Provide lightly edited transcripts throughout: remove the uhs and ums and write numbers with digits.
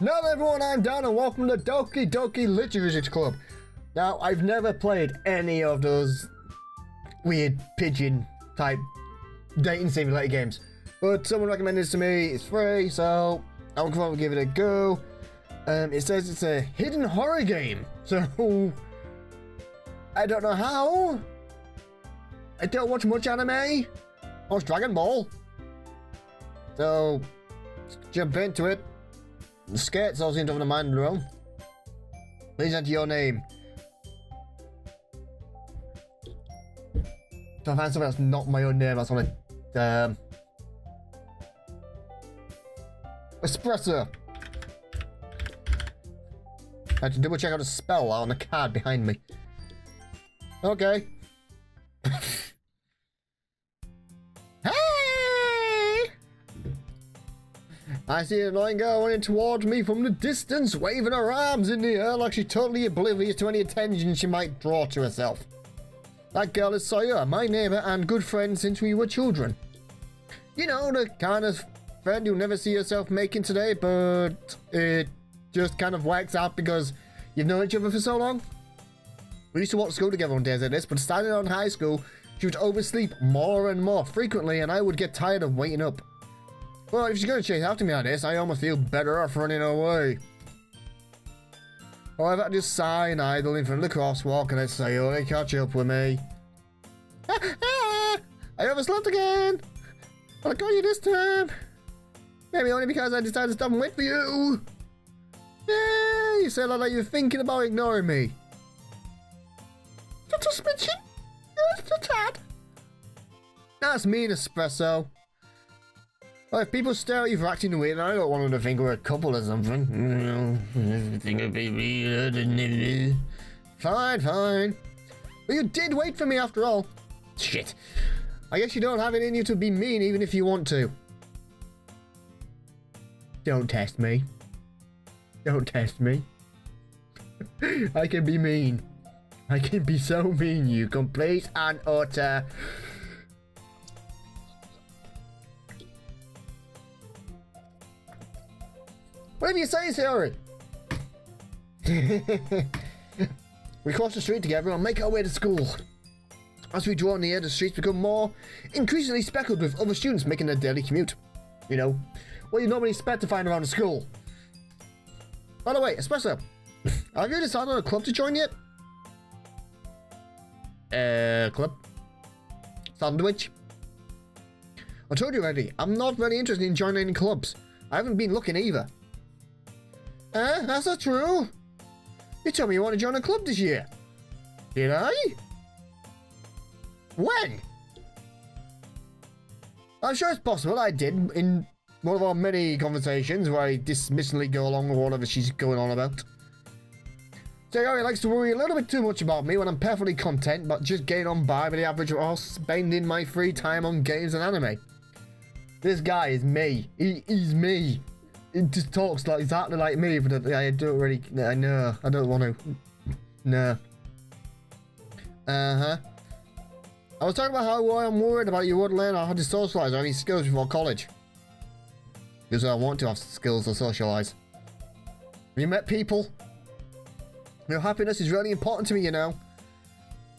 Hello everyone, I'm Dan and welcome to Doki Doki Literature Club. Now, I've never played any of those weird pigeon type dating simulator games, but someone recommended this to me. It's free, so I'll probably give it a go. It says it's a hidden horror game, so I don't know how. I don't watch much anime. I watch Dragon Ball. So, let's jump into it. The skirts all seem to have a mind of their own. Please enter your name. So I find something that's not my own name, that's on it. Espresso. I had to double check out a spell on the card behind me. Okay. I see an annoying girl running towards me from the distance, waving her arms in the air like she's totally oblivious to any attention she might draw to herself. That girl is Sayori, my neighbor and good friend since we were children. You know, the kind of friend you'll never see yourself making today, but it just kind of works out because you've known each other for so long. We used to walk to school together on days like this, but starting on high school, she would oversleep more and more frequently, and I would get tired of waiting up. Well, if she's going to chase after me on this, I almost feel better off running away. However, I just sigh and idle in front of the crosswalk and I say, oh, they catch up with me. I overslept again! But I got you this time! Maybe only because I decided to stop and wait for you! Yeah, you said like you're thinking about ignoring me. Just a smidgen? Just a tad. That's mean, Espresso. Well, if people stare at you for acting weird, I don't want them to think we're a couple or something. Think it'd be weird. Fine, fine. But you did wait for me after all. Shit. I guess you don't have it in you to be mean even if you want to. Don't test me. Don't test me. I can be mean. I can be so mean, you complete and utter. Whatever you say, Sayori. We cross the street together and make our way to school. As we draw near, the streets become more increasingly speckled with other students making their daily commute. You know, what you normally expect to find around a school. By the way, Espresso, have you decided on a club to join yet? Club? Sandwich? I told you already, I'm not very interested in joining any clubs. I haven't been looking either. That's not true. You told me you want to join a club this year. Did I? When? I'm sure it's possible I did in one of our many conversations where I dismissively go along with whatever she's going on about. Sayori likes to worry a little bit too much about me when I'm perfectly content but just getting on by with the average while spending my free time on games and anime. This guy is me. He's me. It just talks like exactly like me, but I don't really. I know. I don't want to. No. I was talking about how I'm worried about you wouldn't learn how to socialize or any skills before college. Because I want to have skills to socialize. Have you met people? Your happiness is really important to me, you know.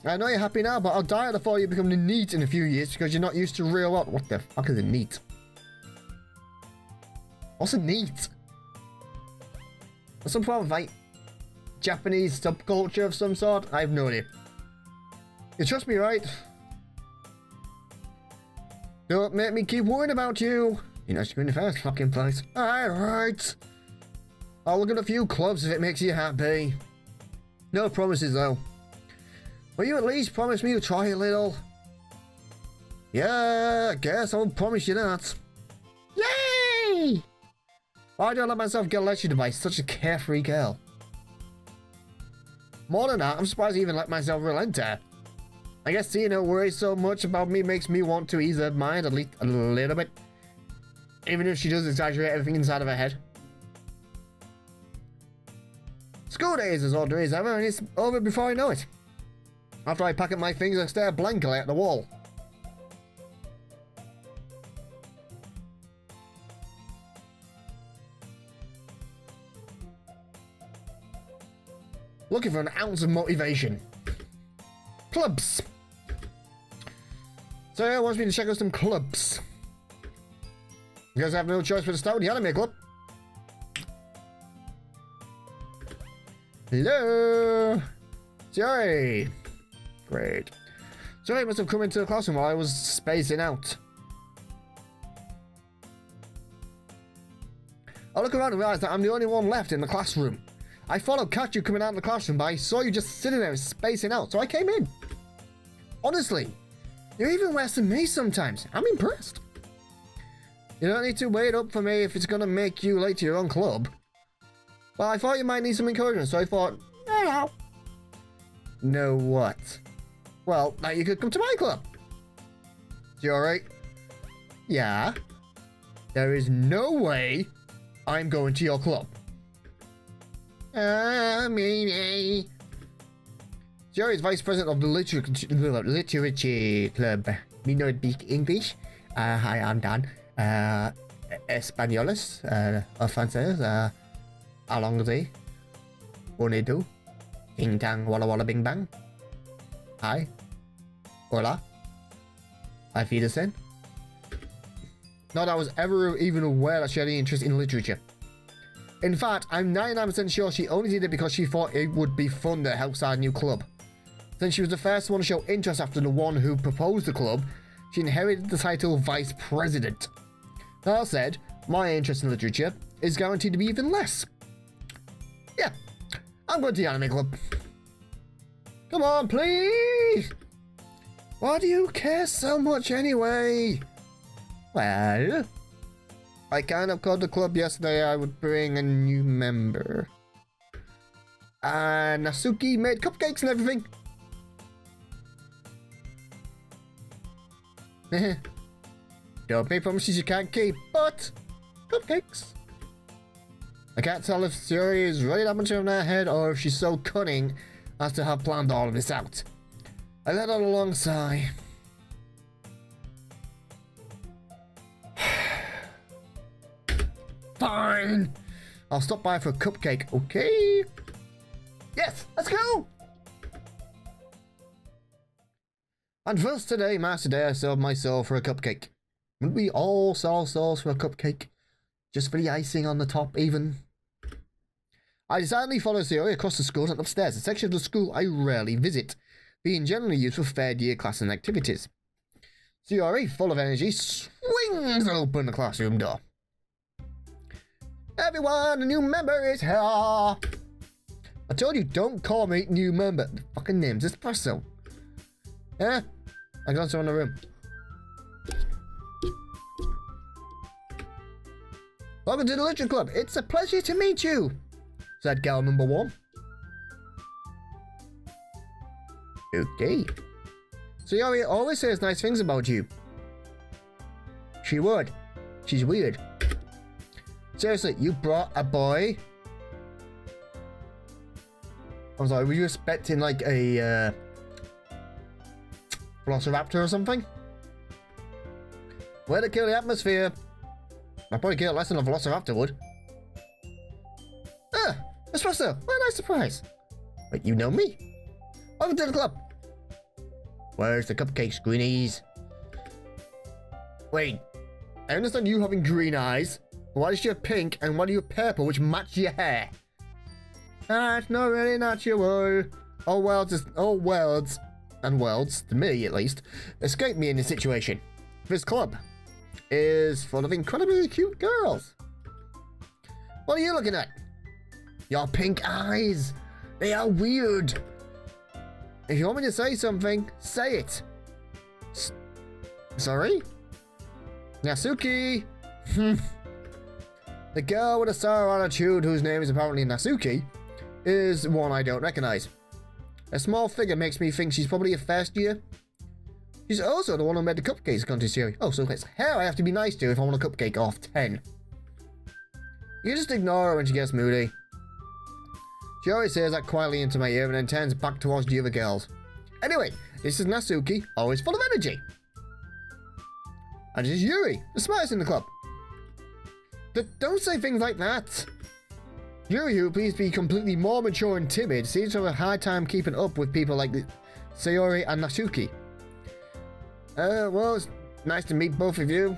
I know you're happy now, but I'll die before you become the NEET in a few years because you're not used to real world. What the fuck is a NEET? What's a NEET? Some form of like Japanese subculture of some sort? I have no idea. You trust me, right? Don't make me keep worrying about you. You're not in the first fucking place. Alright. I'll look at a few clubs if it makes you happy. No promises though. Will you at least promise me you'll try a little? Yeah, I guess I'll promise you that. Yay! Why do I let myself get lectured by such a carefree girl? More than that, I'm surprised I even let myself relent her. I guess seeing her worry so much about me makes me want to ease her mind at least a little bit. Even if she does exaggerate everything inside of her head. School day is as odd as ever, and it's over before I know it. After I pack up my things, I stare blankly at the wall. looking for an ounce of motivation. Clubs. Sayori wants me to check out some clubs. You guys have no choice but to start with the anime club. Hello! Sayori! Great. Sayori must have come into the classroom while I was spacing out. I look around and realize that I'm the only one left in the classroom. I followed Kachu coming out of the classroom, but I saw you just sitting there spacing out, so I came in. Honestly, you're even worse than me sometimes. I'm impressed. You don't need to wait up for me if it's gonna make you late to your own club. Well, I thought you might need some encouragement, so I thought, no. Know what? Well, now you could come to my club. You alright? Yeah. There is no way I'm going to your club. Maybe. Yuri is vice president of the literature club. Me not speak English. Hi, I'm Dann. Españoles, francés, allongé. Bonito. Ting tang, walla walla bing bang. Hi. Hola. Auf Wiedersehen. Not that I was ever even aware that she had any interest in literature. In fact, I'm 99% sure she only did it because she thought it would be fun to help start a new club. Since she was the first one to show interest after the one who proposed the club, she inherited the title Vice President. That said, my interest in literature is guaranteed to be even less. Yeah, I'm going to the anime club. Come on, please! Why do you care so much anyway? Well, I kind of called the club yesterday I would bring a new member. Natsuki made cupcakes and everything. Don't make promises you can't keep, but cupcakes. I can't tell if Sayori is really that much in her head or if she's so cunning as to have planned all of this out. I let out a long sigh. Fine. I'll stop by for a cupcake, okay? Yes, let's go! And first today, Master Day, I sold my soul for a cupcake. Wouldn't we all sell souls for a cupcake? Just for the icing on the top, even? I decidedly follow Sayori across the school and upstairs, a section of the school I rarely visit, being generally used for third year class and activities. Sayori, full of energy, swings open the classroom door. Everyone, a new member is here! I told you, don't call me new member. The fucking name's Espresso. Yeah? I got someone in the room. Welcome to the Literature Club. It's a pleasure to meet you, said girl number 1. Okay. Sayori always says nice things about you. She would. She's weird. Seriously, you brought a boy? I'm sorry, were you expecting like a Velociraptor or something? Way to kill the atmosphere. I'd probably kill it less than a Velociraptor would. Ah, Espresso, what a nice surprise. Wait, you know me? Welcome to the club. Where's the cupcakes, greenies? Wait, I understand you having green eyes. Why does she have pink and why do you have purple which match your hair? That's not really natural. All worlds, to me at least, escape me in this situation. This club is full of incredibly cute girls. What are you looking at? Your pink eyes. They are weird. If you want me to say something, say it. Sorry? Natsuki. The girl with a sour attitude, whose name is apparently Natsuki, is one I don't recognize. A small figure makes me think she's probably a first year. She's also the one who made the cupcakes contest series. Oh, so it's her I have to be nice to if I want a cupcake off 10. You just ignore her when she gets moody. She always says that quietly into my ear and then turns back towards the other girls. Anyway, this is Natsuki, always full of energy. And this is Yuri, the smartest in the club. Don't say things like that. Yuri, who appears to be completely more mature and timid, seems to have a hard time keeping up with people like Sayori and Natsuki. Well, it's nice to meet both of you.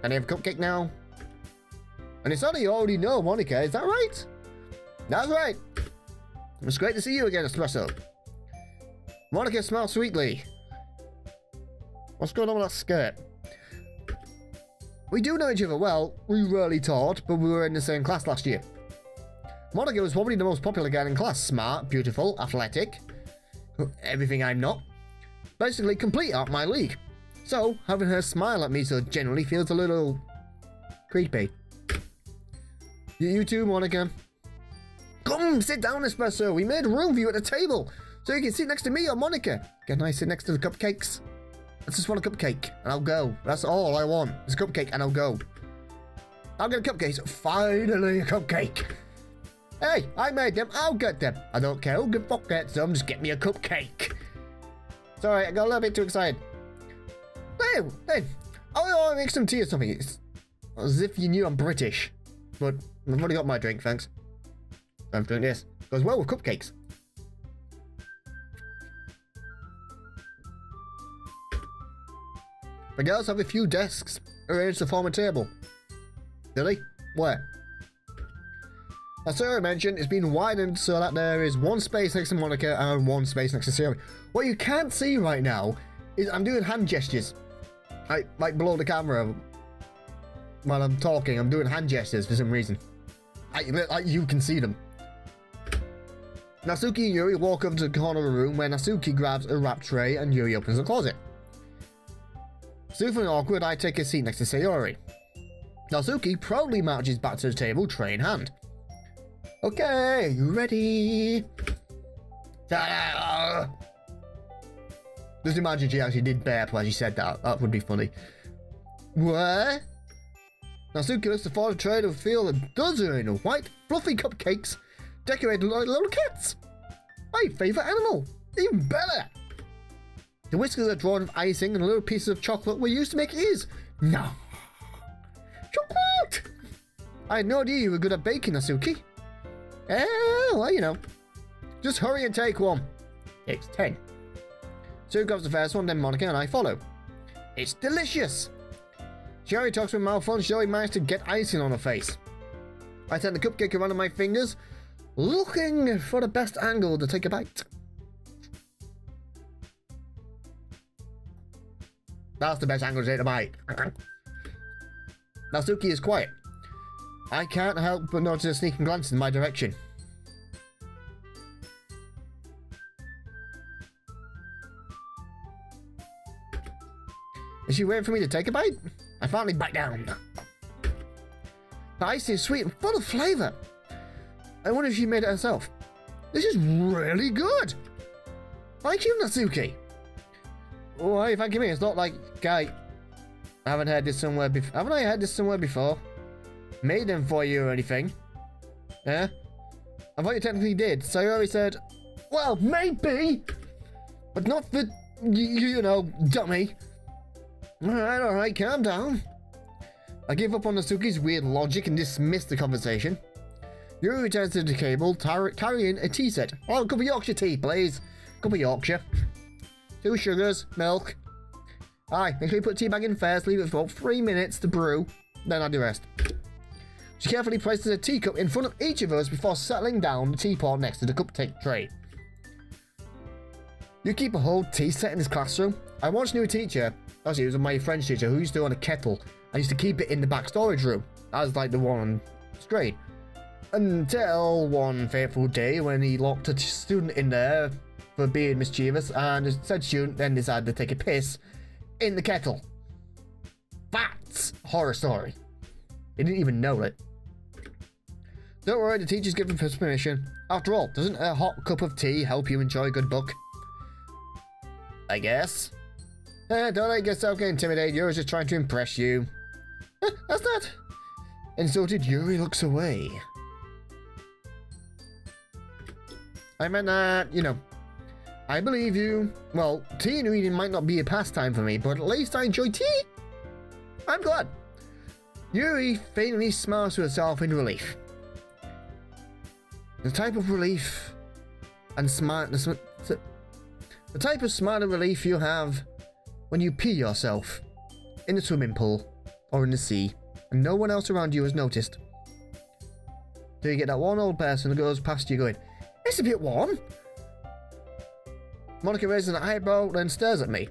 Can I have a cupcake now? And it's only you already know Monika, is that right? That's right. It's great to see you again, Espresso. Monika smells sweetly. What's going on with that skirt? We do know each other well. We rarely taught, but we were in the same class last year. Monika was probably the most popular girl in class. Smart, beautiful, athletic. Everything I'm not. Basically, complete out my league. So, having her smile at me so generally feels a little creepy. You too, Monika. Come, sit down, Espresso. We made room for you at the table, so you can sit next to me or Monika. Can I sit next to the cupcakes? I just want a cupcake, and I'll go. That's all I want. It's a cupcake, and I'll go. I'll get a cupcake. Finally, a cupcake. Hey, I made them. I'll get them. I don't care who can fuck get some. Just get me a cupcake. Sorry, I got a little bit too excited. Hey, I'll make some tea or something. It's as if you knew I'm British. But I've already got my drink, thanks. I'm doing this. Goes well with cupcakes. The girls have a few desks arranged to form a table. Really? Where? As Sarah mentioned, it's been widened so that there is one space next to Monika and one space next to Sayori. What you can't see right now is I'm doing hand gestures. Like below the camera. While I'm talking, I'm doing hand gestures for some reason. Like you can see them. Natsuki and Yuri walk up to the corner of the room where Natsuki grabs a wrap tray and Yuri opens the closet. Super awkward, I take a seat next to Sayori. Natsuki proudly marches back to the table, tray in hand. Okay, you ready? Ta-da! Just imagine she actually did burp while she said that. That would be funny. What? Natsuki looks to follow the tray to feel a dozen of white, fluffy cupcakes decorated like little cats. My favourite animal. Even better. The whiskers are drawn with icing and little pieces of chocolate were used to make ears. No. Chocolate! I had no idea you were good at baking, Natsuki. Well, you know. Just hurry and take one. Takes 10. Sue grabs the first one, then Monika and I follow. It's delicious. Yuri talks with mouth full, Yuri managed to get icing on her face. I turn the cupcake around on my fingers, looking for the best angle to take a bite. That's the best angle to take a bite. Natsuki is quiet. I can't help but notice a sneaking glance in my direction. Is she waiting for me to take a bite? I finally bite down. The ice is sweet and full of flavour. I wonder if she made it herself. This is really good. Thank you, Natsuki. Oh, hey, thank you, me. It's not like, guy, I haven't heard this somewhere before. Haven't I heard this somewhere before? Made them for you or anything? Yeah? I thought you technically did. Sayori said, well, maybe, but not for, you know, dummy. Alright, calm down. I give up on Natsuki's weird logic and dismiss the conversation. Yuri returns to the table, carrying a tea set. Oh, a cup of Yorkshire tea, please. Cup of Yorkshire. 2 sugars, milk. Aye, make sure you put the tea bag in first, leave it for about 3 minutes to brew, then add the rest. She carefully places a teacup in front of each of us before settling down the teapot next to the cupcake tray. You keep a whole tea set in this classroom? I once knew a teacher, actually it was my French teacher, who used to own a kettle. I used to keep it in the back storage room. That was like the one on screen. Until one fateful day when he locked a student in there for being mischievous, and the said student then decided to take a piss in the kettle. That's a horror story. He didn't even know it. Don't worry, the teacher's given us permission. After all, doesn't a hot cup of tea help you enjoy a good book? I guess. Don't let yourself get intimidated. Yuri's just trying to impress you. That's that. Insulted, Yuri looks away. I meant that, you know. I believe you. Well, tea and reading might not be a pastime for me, but at least I enjoy tea. I'm glad. Yuri faintly smiles to herself in relief. The type of relief and smart, the type of smart and relief you have when you pee yourself in a swimming pool or in the sea and no one else around you has noticed. Do you get that one old person who goes past you going, "It's a bit warm"? Monika raises an eyebrow, then stares at me.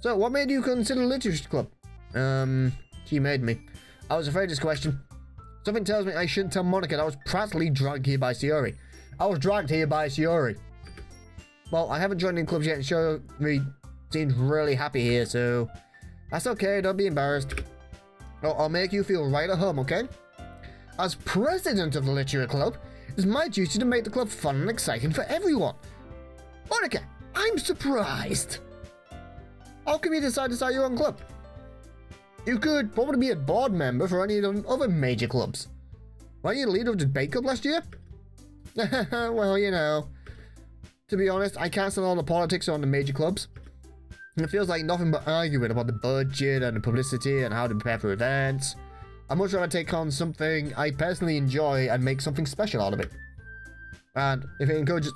So, what made you consider literature club? She made me. I was afraid of this question. Something tells me I shouldn't tell Monika that I was practically dragged here by Sayori. I was dragged here by Sayori. Well, I haven't joined in clubs yet and Sayori seems really happy here, so that's okay, don't be embarrassed. I'll make you feel right at home, okay? As president of the literature club, it's my duty to make the club fun and exciting for everyone. Monika, I'm surprised. How come you decide to start your own club? You could probably be a board member for any of the other major clubs. Weren't you the leader of the debate club last year? Well, you know. To be honest, I can't stand all the politics on the major clubs. And it feels like nothing but arguing about the budget and the publicity and how to prepare for events. I'd much rather take on something I personally enjoy and make something special out of it. And if it encourages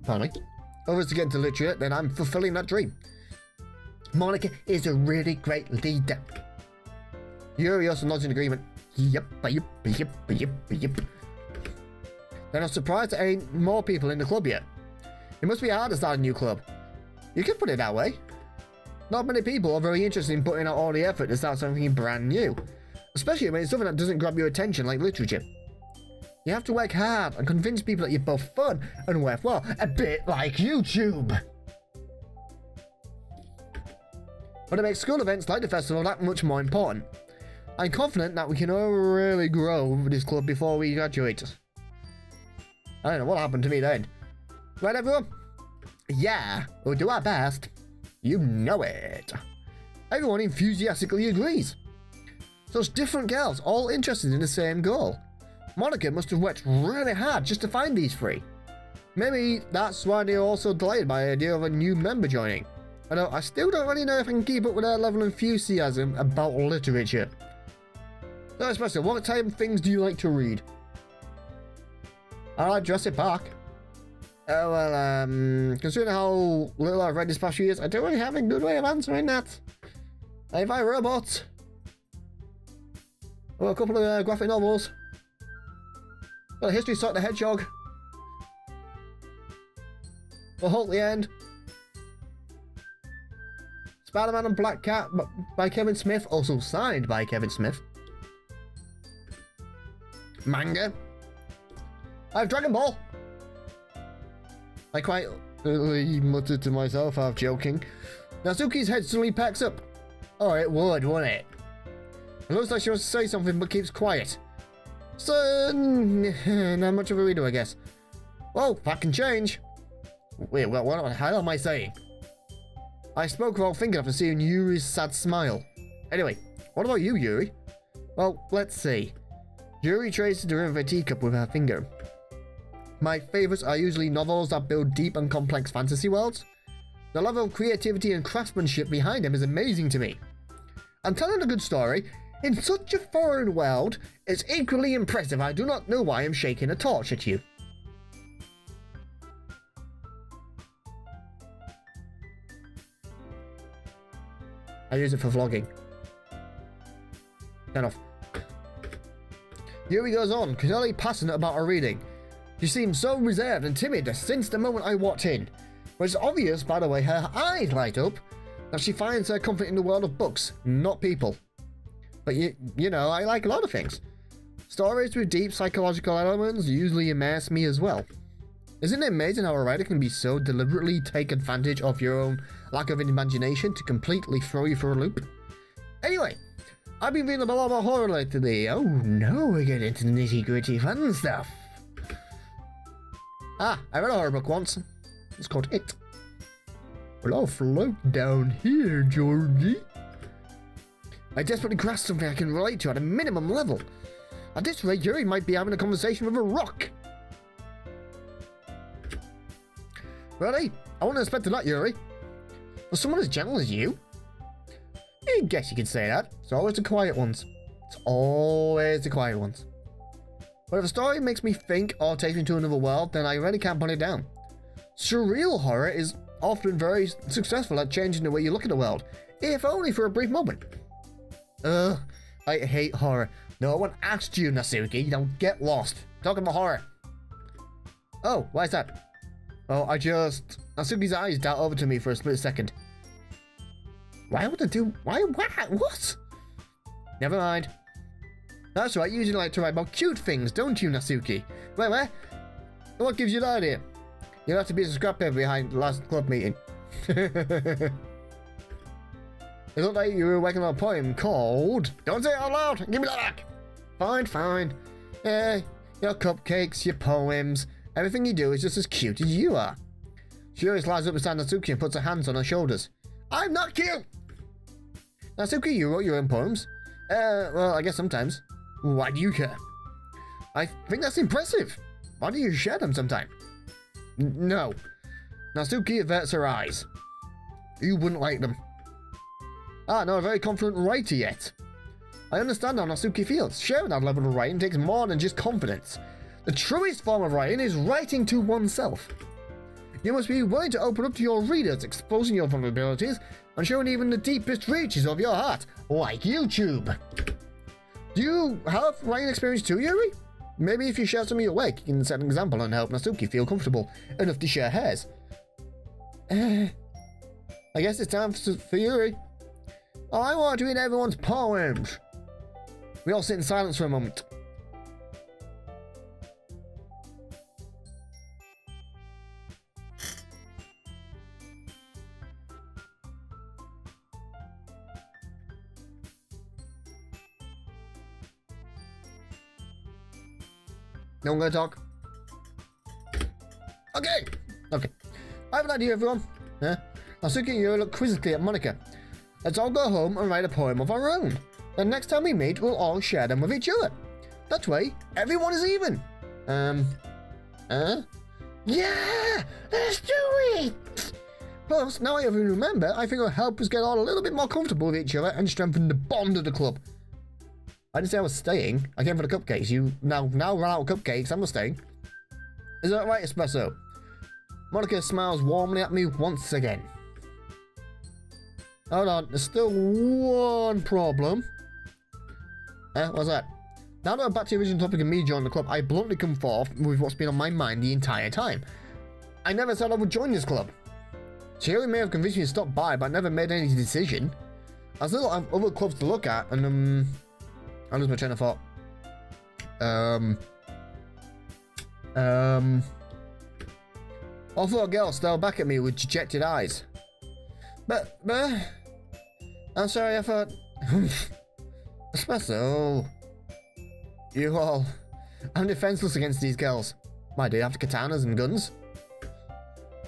others to get into literature, then I'm fulfilling that dream. Monika is a really great leader. Yuri also nods in agreement. Yep. Then I'm surprised there ain't more people in the club yet. It must be hard to start a new club. You could put it that way. Not many people are very interested in putting out all the effort to start something brand new. Especially when it's something that doesn't grab your attention like literature. You have to work hard and convince people that you're both fun and worthwhile, a bit like YouTube. But it makes school events like the festival that much more important. I'm confident that we can all really grow with this club before we graduate. I don't know what happened to me then. Right, everyone? Yeah, we'll do our best. You know it. Everyone enthusiastically agrees. Such different girls, all interested in the same goal. Monika must have worked really hard just to find these three. Maybe that's why they're also delighted by the idea of a new member joining. Although I still don't really know if I can keep up with their level of enthusiasm about literature. So, especially, what type of things do you like to read? I like Jurassic Park. Oh, well, considering how little I've read this past few years, I don't really have a good way of answering that. If I Robots. Or a couple of graphic novels. Well, a history Sonic the Hedgehog. Or Hulk the End. Spider-Man and Black Cat by Kevin Smith, also signed by Kevin Smith. Manga. I have Dragon Ball. I quite muttered to myself, half joking. Natsuki's head suddenly packs up. Oh, it would, wouldn't it? It looks like she wants to say something but keeps quiet. So, not much of a reader, I guess. Well, that can change. Wait, what the hell am I saying? I spoke without thinking after seeing Yuri's sad smile. Anyway, what about you, Yuri? Well, let's see. Yuri traces the rim of a teacup with her finger. My favourites are usually novels that build deep and complex fantasy worlds. The level of creativity and craftsmanship behind them is amazing to me. And telling a good story, in such a foreign world, is equally impressive. I do not know why I'm shaking a torch at you. I use it for vlogging. Turn off. Yuri goes on, clearly passionate about her reading. She seems so reserved and timid since the moment I walked in. But it's obvious, by the way her eyes light up, that she finds her comfort in the world of books, not people. But you know, I like a lot of things. Stories with deep psychological elements usually immerse me as well. Isn't it amazing how a writer can be so deliberately take advantage of your own lack of imagination to completely throw you for a loop? Anyway, I've been reading a lot more horror lately. Oh no, we're getting into the nitty gritty fun stuff. I read a horror book once. It's called It. Well, I'll float down here, Georgie. I desperately grasp something I can relate to at a minimum level. At this rate, Yuri might be having a conversation with a rock. Really? I wasn't expecting that, Yuri. For someone as gentle as you? I guess you could say that. It's always the quiet ones. It's always the quiet ones. But if a story makes me think or takes me to another world, then I really can't put it down. Surreal horror is often very successful at changing the way you look at the world, if only for a brief moment. I hate horror. No one asked you, Natsuki. Don't get lost. Talking about horror. Oh, why is that? Oh, Natsuki's eyes dart over to me for a split second. Why would I do... Why? What? Never mind. That's right, you usually like to write about cute things, don't you, Natsuki? Wait. What gives you that idea? You'll have to be a scrap paper behind the last club meeting. It looked like you were working on a poem called... Don't say it out loud! Give me that back! Fine. Your cupcakes, your poems, everything you do is just as cute as you are. Sayori slides up beside Natsuki and puts her hands on her shoulders. I'm not cute! Natsuki, you wrote your own poems? Well, I guess sometimes. Why do you care? I think that's impressive. Why do you share them sometime? No. Natsuki averts her eyes. You wouldn't like them. Not a very confident writer yet. I understand how Natsuki feels. Sharing that level of writing takes more than just confidence. The truest form of writing is writing to oneself. You must be willing to open up to your readers, exposing your vulnerabilities, and showing even the deepest reaches of your heart, like YouTube. Do you have writing experience too, Yuri? Maybe if you share some of your work, you can set an example and help Natsuki feel comfortable enough to share hers. I guess it's time for Yuri. I want to read everyone's poems. We all sit in silence for a moment. No one gonna talk? Okay. I have an idea, everyone. Natsuki and Yuri look quizzically at Monika. Let's all go home and write a poem of our own. The next time we meet, we'll all share them with each other. That way, everyone is even. Yeah! Let's do it! Plus, now I even remember, I think it'll help us get all a little bit more comfortable with each other and strengthen the bond of the club. I didn't say I was staying. I came for the cupcakes. You now run out of cupcakes. I'm not staying. Is that right, Espresso? Monika smiles warmly at me once again. Hold on. There's still one problem. What's that? Now that I'm back to the original topic of me joining the club, I bluntly come forth with what's been on my mind the entire time. I never said I would join this club. Sayori may have convinced me to stop by, but I never made any decision. I still have other clubs to look at, and I lose my train of thought. All four girls stare back at me with dejected eyes. But, I'm sorry, I thought... Espresso. You all... I'm defenseless against these girls. Why, do you have katanas and guns?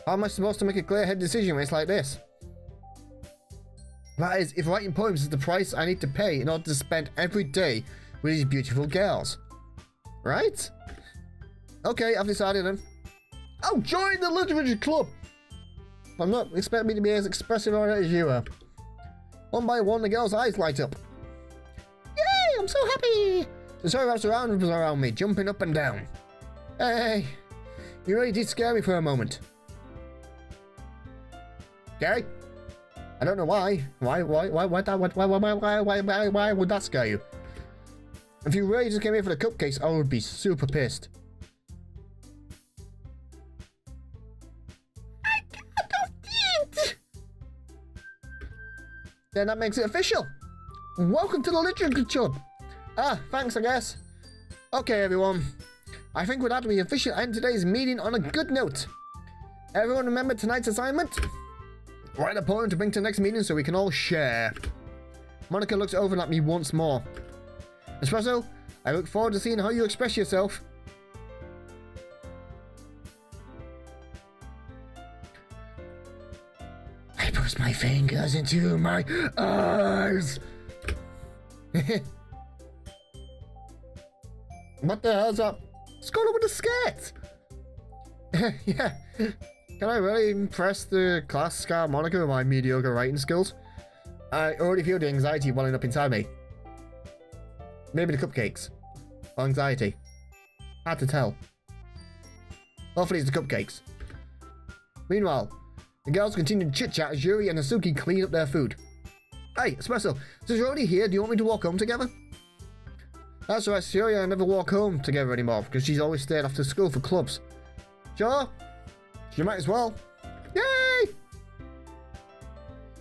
How am I supposed to make a clear-headed decision when it's like this? That is, if writing poems is the price I need to pay in order to spend every day with these beautiful girls. Right? Okay, I've decided then. I'll join the literature club! I'm not expecting me to be as expressive on it as you are. One by one, the girls' eyes light up. Yay, I'm so happy! The story wraps around me, jumping up and down. Hey, you really did scare me for a moment. Gary? I don't know why. Why would that scare you? If you really just came here for the cupcakes, I would be super pissed. I did! Then that makes it official. Welcome to the literature club. Thanks, I guess. Okay, everyone. I think with that we officially end today's meeting on a good note. Everyone remember tonight's assignment? Write a poem to bring to the next meeting so we can all share. Monika looks over at me once more. Espresso, I look forward to seeing how you express yourself. I push my fingers into my eyes. What the hell's up? What's going on with the skirt? Yeah. Can I really impress the class scout Monika with my mediocre writing skills? I already feel the anxiety welling up inside me. Maybe the cupcakes. Or anxiety. Hard to tell. Hopefully it's the cupcakes. Meanwhile, the girls continue to chit-chat as Yuri and Natsuki clean up their food. Hey, Espresso, since you're already here, do you want me to walk home together? That's right, Sayori and I never walk home together anymore because she's always stayed after school for clubs. Sure? You might as well. Yay!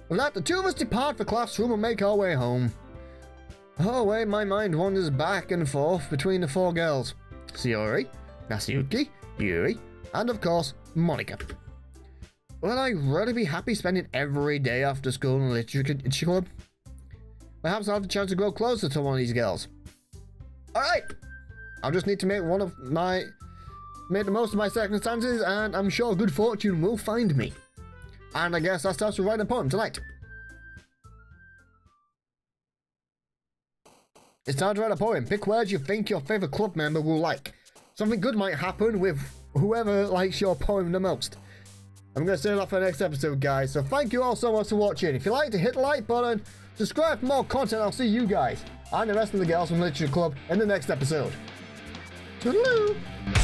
With that, the two of us depart the classroom and make our way home. The whole way, my mind wanders back and forth between the four girls. Sayori, Natsuki, Yuri, and of course, Monika. Will I really be happy spending every day after school in a literature club? Perhaps I'll have the chance to grow closer to one of these girls. Alright! I'll just need to make the most of my circumstances, and I'm sure good fortune will find me. And I guess that starts to write a poem tonight. It's time to write a poem. Pick words you think your favourite club member will like. Something good might happen with whoever likes your poem the most. I'm going to save that for the next episode, guys. So thank you all so much for watching. If you like, hit the like button, subscribe for more content. I'll see you guys and the rest of the girls from Literature Club in the next episode. Toodaloo!